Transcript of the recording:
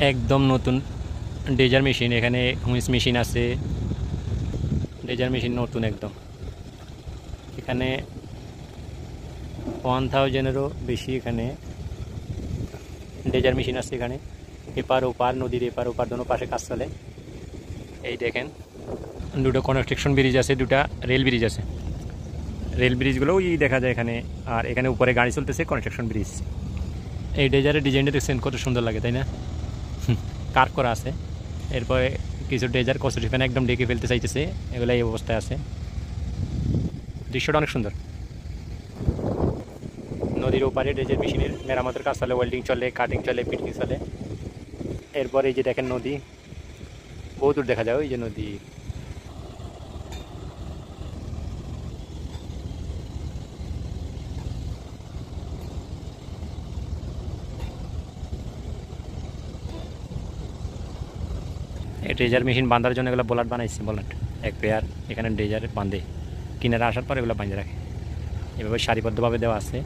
একদম নতুন ডেজার মেশিন, এখানে হুইস মেশিন আছে। ডেজার মেশিন নতুন একদম। এখানে 1000-এরও বেশি এখানে ডেজার মেশিন আছে। এখানে এপার ওপার, নদীর এপার ওপার দোনো পাশে কাজ চলে। এই দেখেন দুটো কনস্ট্রাকশন ব্রিজ আছে, দুটা রেল ব্রিজ আছে। রেল ব্রিজগুলোও দেখা যায় এখানে। আর এখানে উপরে গাড়ি চলতেছে, কনস্ট্রাকশন ব্রিজ। এই ডেজারের ডিজাইনটা দেখছেন কত সুন্দর লাগে, তাই না? কার্ভ করা আছে। এরপরে কিছু ডেজার কচুরি ফ্যান একদম ডেকে ফেলতে চাইতেছে, এগুলো এই অবস্থায় আছে। দৃশ্যটা অনেক সুন্দর। নদীর ওপারে ডেজার মেশিনের মেরামতের কাজ চলে, ওয়েল্ডিং চলে, কাটিং চলে, পিটিং চলে। এরপরে এই যে দেখেন নদী, বহু দূর দেখা যায়, ওই যে নদী। এই ড্রেজার মেশিন বাঁধার জন্য এগুলো বোলাট বানাইছে, বোলাট এক পেয়ার এখানে ড্রেজার বাঁধে, কিনারে আসার পর এগুলো বাঁধে রাখে। এভাবে সারিবদ্ধভাবে দেওয়া আছে।